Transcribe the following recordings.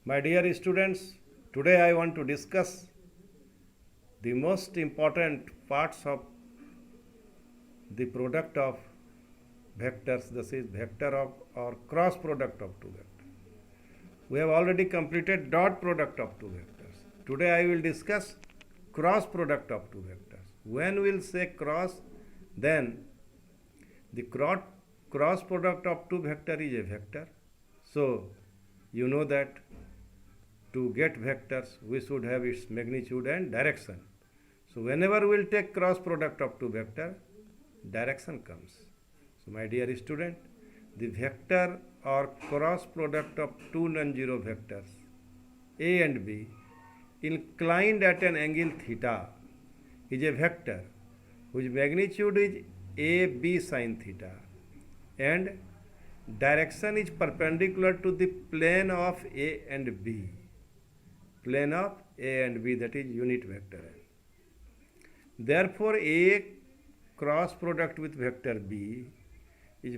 My dear students, today I want to discuss the most important parts of the product of vectors. This is vector of or cross product of two vectors. We have already completed dot product of two vectors. Today I will discuss cross product of two vectors. When we will say cross, then the cross product of two vector is a vector. So you know that to get vectors we should have its magnitude and direction. So whenever we will take cross product of two vector, direction comes. So my dear student, the vector or cross product of two non-zero vectors A and B inclined at an angle theta is a vector whose magnitude is AB sin theta and direction is perpendicular to the plane of A and B. Plane of A and B, that is unit vector. Therefore, A cross product with vector B is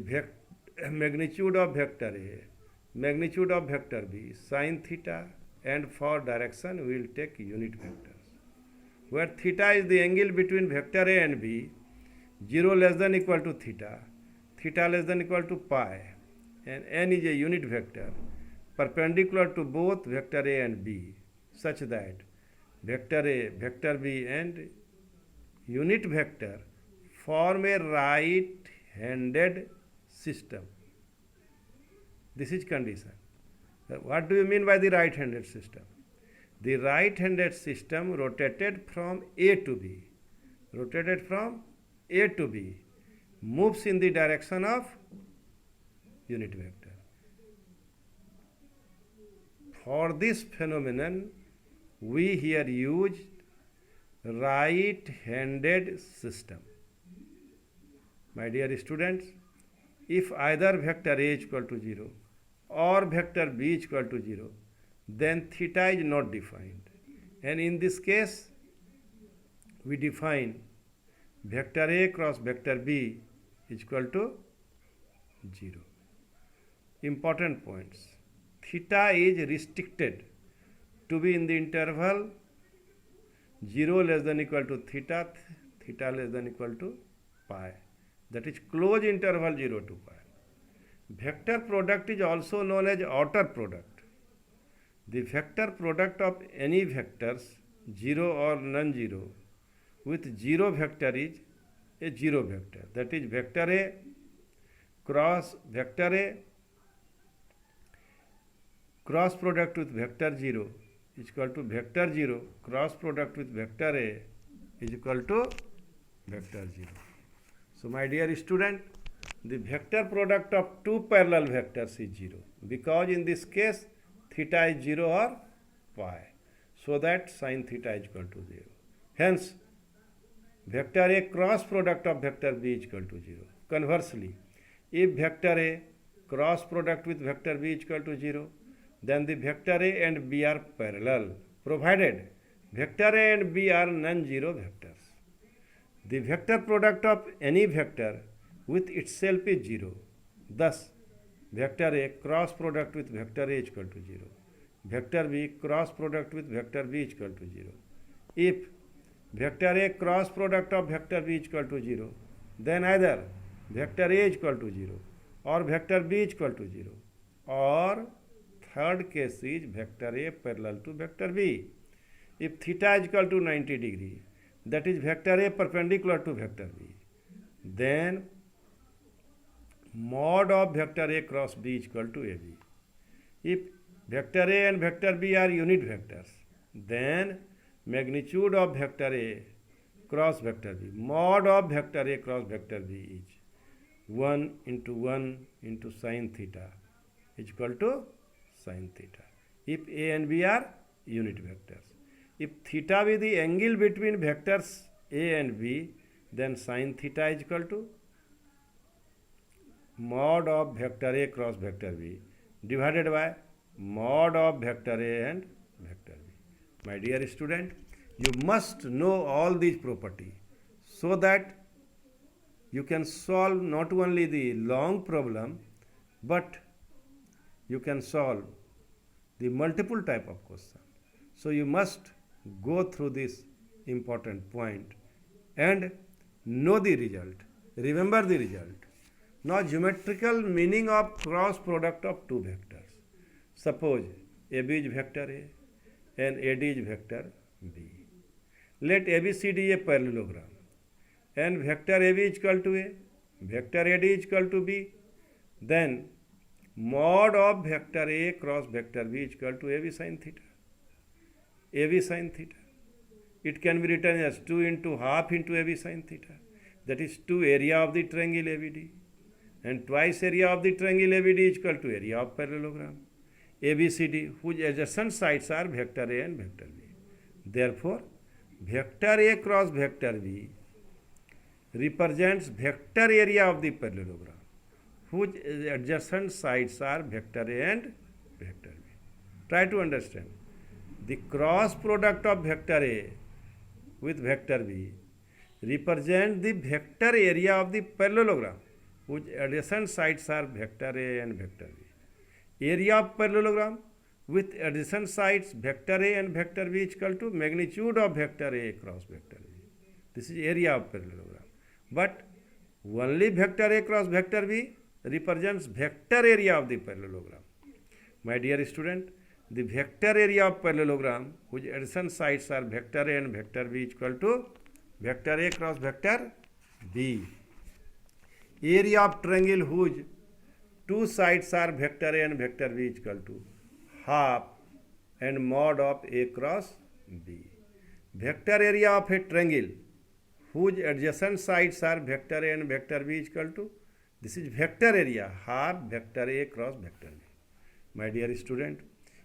magnitude of vector A, magnitude of vector B, sin theta, and for direction we will take unit vectors. Where theta is the angle between vector A and B, 0 less than equal to theta, theta less than equal to pi, and n is a unit vector perpendicular to both vector A and B, such that vector A, vector B, and unit vector form a right-handed system. This is condition. What do you mean by the right-handed system? The right-handed system rotated from A to B, moves in the direction of unit vector. For this phenomenon, we here use right-handed system. My dear students, if either vector A is equal to 0 or vector B is equal to 0, then theta is not defined. And in this case, we define vector A cross vector B is equal to 0. Important points. Theta is restricted to be in the interval 0 less than equal to theta, theta less than equal to pi. That is closed interval 0 to pi. Vector product is also known as outer product. The vector product of any vectors, 0 or non-zero, with 0 vector is a 0 vector. That is vector A cross vector A cross product with vector 0 is equal to vector 0 cross product with vector A is equal to vector 0. So my dear student, the vector product of two parallel vectors is 0 because in this case theta is 0 or pi, so that sin theta is equal to 0. Hence, vector A cross product of vector B is equal to 0. Conversely, if vector A cross product with vector B is equal to 0, then the vector A and B are parallel, provided vector A and B are non-zero vectors. The vector product of any vector with itself is 0. Thus, vector A cross product with vector A is equal to 0. Vector B cross product with vector B is equal to 0. If vector A cross product of vector B is equal to 0, then either vector A is equal to 0 or vector B is equal to 0, or third case is vector A parallel to vector B. If theta is equal to 90 degree, that is vector A perpendicular to vector B, then mod of vector A cross B is equal to AB. If vector A and vector B are unit vectors, then magnitude of vector A cross vector B, mod of vector A cross vector B is 1 into sin theta is equal to sin theta. If A and B are unit vectors. If theta be the angle between vectors A and B, then sin theta is equal to mod of vector A cross vector B divided by mod of vector A and vector B. My dear student, you must know all these properties so that you can solve not only the long problem, but you can solve the multiple type of question. So you must go through this important point and know the result. Remember the result. Now geometrical meaning of cross product of two vectors. Suppose AB is vector A and AD is vector B. Let ABCD a parallelogram and vector AB is equal to A, vector AD is equal to B. Then mod of vector A cross vector B is equal to AB sin theta. AB sin theta. It can be written as 2 into half into AB sin theta. That is 2 area of the triangle ABD. And twice area of the triangle ABD is equal to area of parallelogram ABCD, whose adjacent sides are vector A and vector B. Therefore, vector A cross vector B represents vector area of the parallelogram, whose adjacent sides are vector A and vector B. Try to understand. The cross product of vector A with vector B represent the vector area of the parallelogram, whose adjacent sides are vector A and vector B. Area of parallelogram with adjacent sides vector A and vector B is equal to magnitude of vector A cross vector B. This is area of parallelogram. But only vector A cross vector B represents vector area of the parallelogram. My dear student, the vector area of parallelogram whose adjacent sides are vector A and vector B is equal to vector A cross vector B. Area of triangle whose two sides are vector A and vector B is equal to half and mod of A cross B. Vector area of a triangle whose adjacent sides are vector A and vector B is equal to, this is vector area, half vector A cross vector B. My dear student,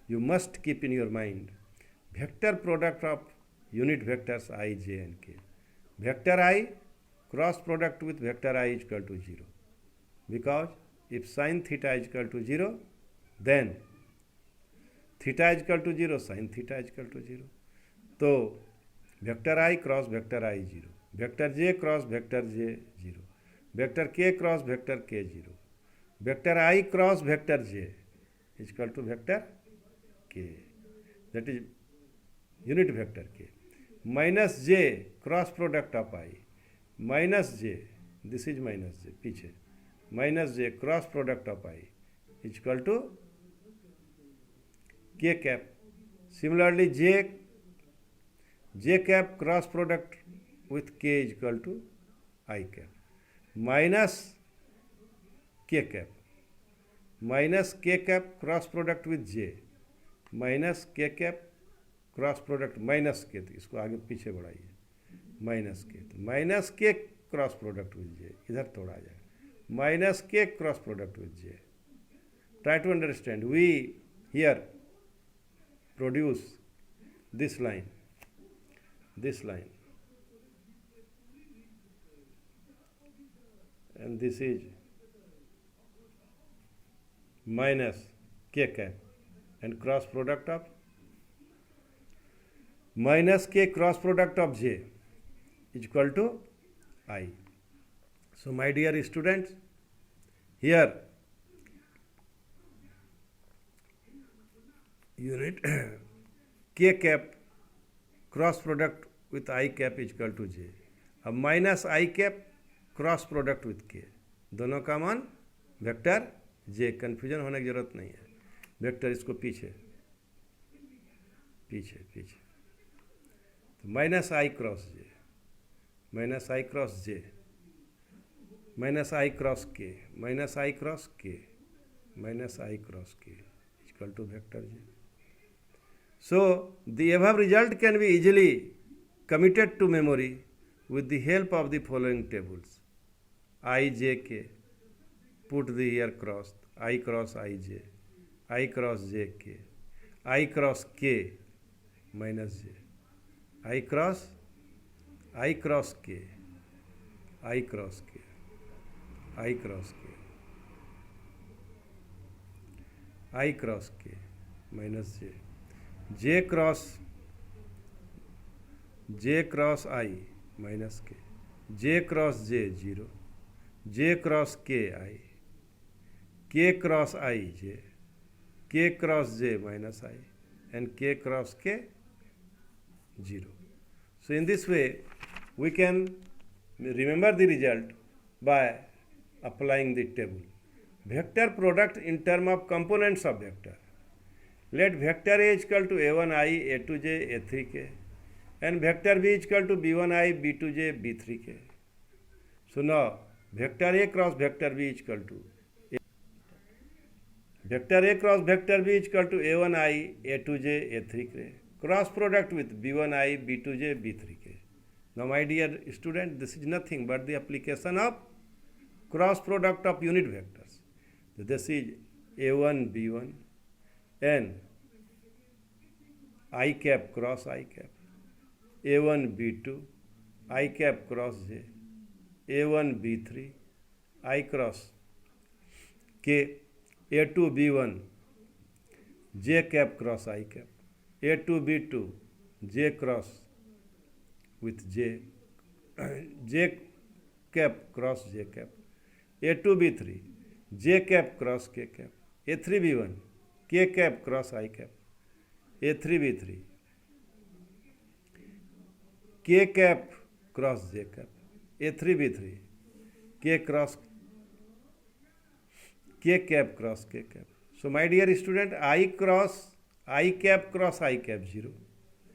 you must keep in your mind vector product of unit vectors I, j and k. Vector I cross product with vector I is equal to 0, because if sin theta is equal to 0, then theta is equal to 0, sin theta is equal to 0. So vector I cross vector I 0, vector j cross vector j 0, vector k cross vector k 0, vector I cross vector j is equal to vector k, that is unit vector k, minus j cross product of I, minus j, this is minus j, पीछे minus j cross product of I is equal to k cap. Similarly, j cap cross product with k is equal to I cap, minus k cap, minus k cap cross product with j, minus k cap cross product minus के, तो इसको आगे पीछे बढ़ाइए, minus के, तो minus के cross product with जे, इधर थोड़ा आ जाएगा, माइनस के cross product with J. Try to understand. We here produce this line, and this is minus k cap and cross product of minus k cross product of j is equal to I. So my dear students, here unit k cap cross product with I cap is equal to j. अब minus I cap cross product with k, दोनों का मान vector j. Confusion होने की जरूरत नहीं है. Vector इसको पीछे पीछे पीछे, तो minus I cross j, minus I cross j, minus I cross k, minus I cross k, minus I cross k equal to vector j. So the above result can be easily committed to memory with the help of the following tables. I, j, k. Put the here cross. I cross I, j. I cross j, k. I cross k minus j. I cross k. I cross k. I cross k. I cross k minus j. J cross I minus k, j cross j 0, j cross k I, k cross I j, k cross j minus I and k cross k 0. So in this way we can remember the result by applying the table. Vector product in term of components of vector. Let vector A is equal to a1i, a2j, a3k and vector B is equal to b1i, b2j, b3k. So now vector A cross vector B is equal to vector A cross vector B is equal to a1i, a2j, a3k. Cross product with b1i, b2j, b3k. Now my dear student, this is nothing but the application of cross product of unit vectors. So this is a1, b1 and I cap cross I cap, a1, b2, I cap cross j, a1, b3, I cross k, a2, b1, j cap cross I cap, a2, b2, j cross with j, j cap cross j cap, a2, b3, j cap cross k cap, a3, b1, k cap cross I cap, a3, b3, k cap cross j cap, a3, b3, k cross k cap cross k cap. So my dear student, I cross I cap cross I cap 0,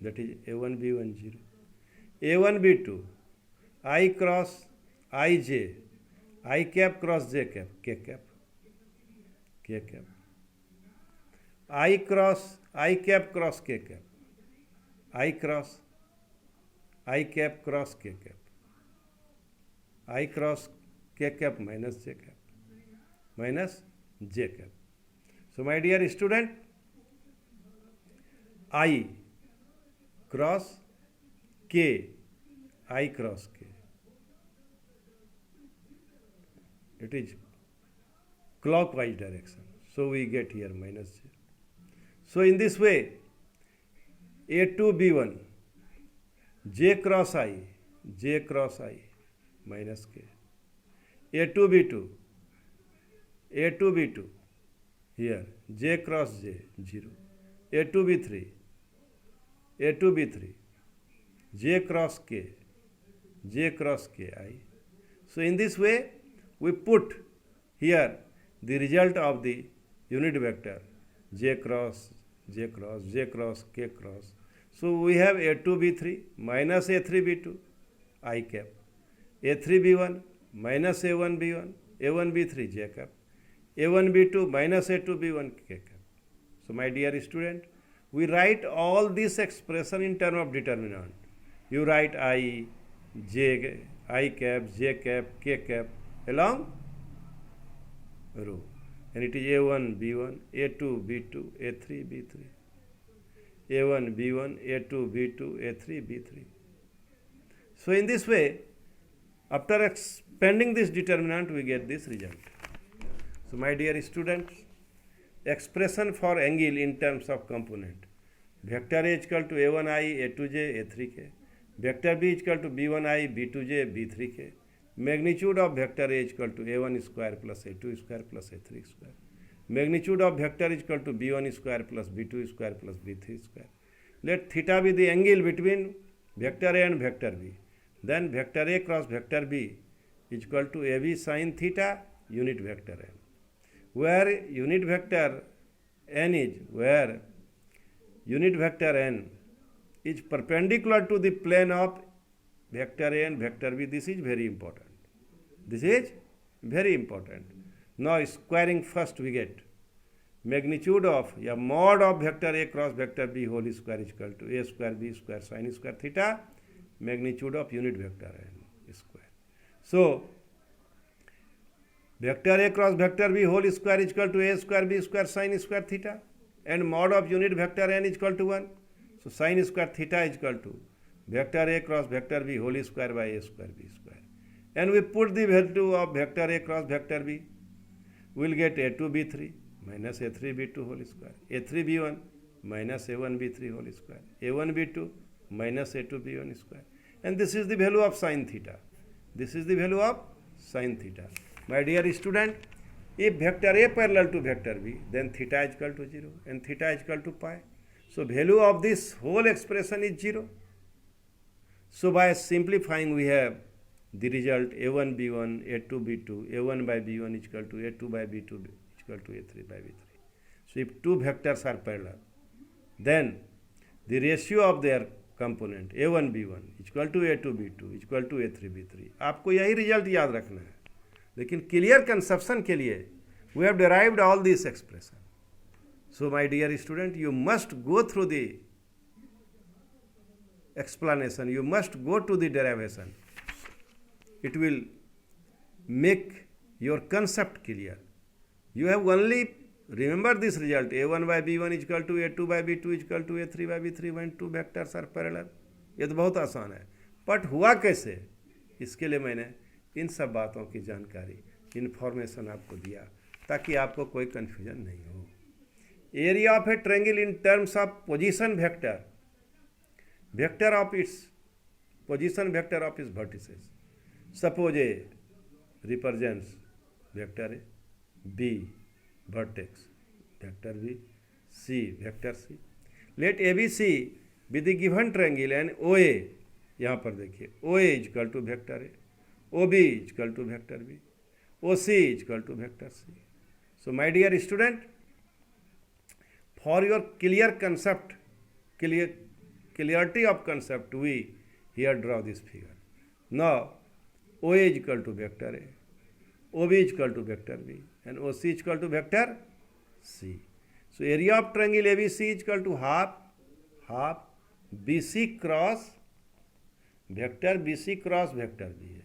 that is a1, b1 0, a1, b2, I cross ij, I cap cross j cap, k cap, k cap, I cross I cap cross k cap, I cross I cap cross k cap, I cross k cap minus j cap, minus j cap. So my dear student, I cross k, I cross k, it is clockwise direction. So we get here minus j. So in this way, a2, b1, j cross I minus k, a2, b2, a2, b2, here j cross j 0, a2, b3, a2, b3, j cross k I. So in this way we put here the result of the unit vector j cross, j cross, j cross, k cross. So we have a2, b3 minus a3, b2 I cap, a3, b1 minus a1, b1, a1, b3 j cap, a1, b2 minus a2, b1 k cap. So my dear student, we write all this expression in terms of determinant. You write I, j, I cap, j cap, k cap along row. And it is a1, b1, a2, b2, a3, b3, a1, b1, a2, b2, a3, b3. So in this way, after expanding this determinant, we get this result. So my dear students, expression for angle in terms of component. Vector A is equal to a1i, a2j, a3k. Vector B is equal to b1i, b2j, b3k. Magnitude of vector A is equal to a1 square plus a2 square plus a3 square. Magnitude of vector is equal to b1 square plus b2 square plus b3 square. Let theta be the angle between vector A and vector B. Then vector A cross vector B is equal to AB sin theta unit vector n. Where unit vector n is perpendicular to the plane of vector A and vector B. This is very important. This is very important. Now squaring first we get magnitude of mod of vector A cross vector B whole square is equal to a square b square sin square theta magnitude of unit vector n square. So vector A cross vector B whole square is equal to a square b square sin square theta and mod of unit vector n is equal to 1. So sin square theta is equal to vector A cross vector B whole square by a square b square. And we put the value of vector A cross vector B. We will get a2 b3 minus a3 b2 whole square, a3 b1 minus a1 b3 whole square, a1 b2 minus a2 b1 square. And this is the value of sin theta. This is the value of sin theta. My dear student, If vector A parallel to vector B, then theta is equal to 0 and theta is equal to pi. So value of this whole expression is 0. So by simplifying, we have the result A1 B1, A2 B2, A1 by B1 is equal to A2 by B2 is equal to A3 by B3. So if two vectors are parallel, then the ratio of their component A1 B1 is equal to A2 B2 is equal to A3 B3. आपको यही result याद रखना है, लेकिन clear conception के लिए we have derived all these expression. So my dear student, you must go through the explanation, you must go to the derivation. It will make your concept clear. You have only remember this result, A1 by B1 is equal to A2 by B2 is equal to A3 by B3 when two vectors are parallel. ये तो बहुत आसान है, but हुआ कैसे, इसके लिए मैंने इन सब बातों की जानकारी, इन्फॉर्मेशन आपको दिया ताकि आपको कोई कन्फ्यूजन नहीं हो. Area of a triangle in terms of position vector, vector of its position vector of its vertices. Suppose A represents vector A, B vertex vector B, C vector C. Let ABC be the given triangle and OA, यहाँ पर देखिए OA is equal to vector A, OB is equal to vector B, OC is equal to vector C. So my dear student, for your clear concept, clarity of concept, we here draw this figure. Now OA is equal to vector A, OB is equal to vector B, and OC is equal to vector C. So area of triangle ABC is equal to half BC cross vector BC cross vector B है.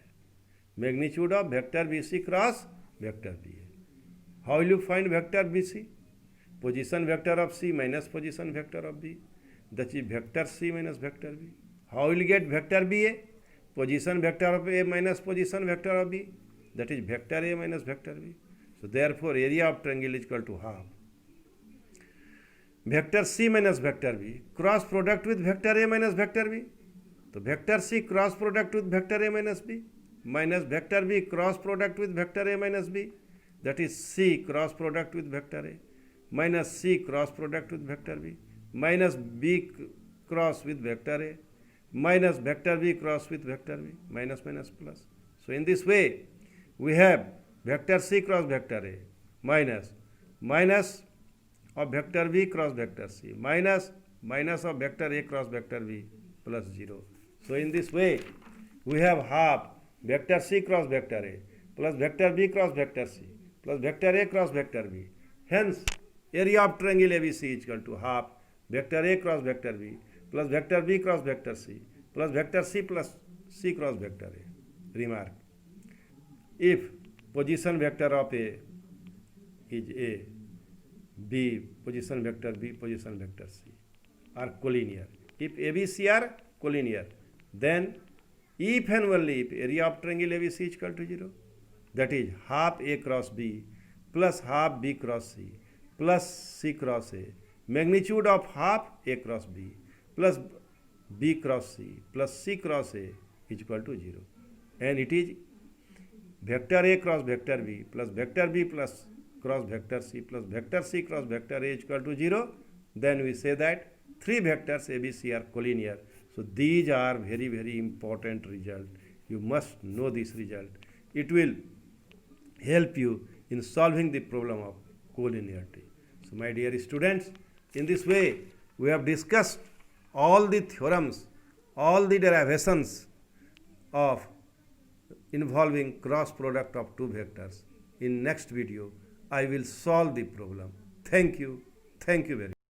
Magnitude of vector BC cross vector B है. How will you find vector BC? Position vector of C minus position vector of B. That is vector C minus vector B. How will you get vector BA? Position vector of A minus position vector of B. That is vector A minus vector B. So therefore area of triangle is equal to half vector C minus vector B cross product with vector A minus vector B. So vector C cross product with vector A minus B minus vector B cross product with vector A minus B, that is C cross product with vector A minus C cross product with vector B minus B cross with vector A minus vector B cross with vector B, minus minus plus. So in this way we have vector C cross vector A minus of vector B cross vector C minus of vector A cross vector B plus 0. So in this way we have half vector C cross vector A plus vector B cross vector C plus vector A cross vector B. Hence area of triangle ABC is equal to half vector A cross vector B plus vector B cross vector C plus vector C plus C cross vector A. Remark: if position vector of A is A, B position vector B position vector C are collinear, if ABC are collinear, then if and only if area of triangle ABC is equal to 0, that is half A cross B plus half B cross C plus C cross A, magnitude of half A cross B plus B cross C plus C cross A is equal to 0, and it is vector A cross vector B plus vector B plus cross vector C plus vector C cross vector A is equal to 0, then we say that three vectors ABC are collinear. So these are very, very important result. You must know this result. It will help you in solving the problem of collinearity. So my dear students, in this way we have discussed all the theorems, all the derivations of involving cross product of two vectors. In next video I will solve the problem. Thank you very much.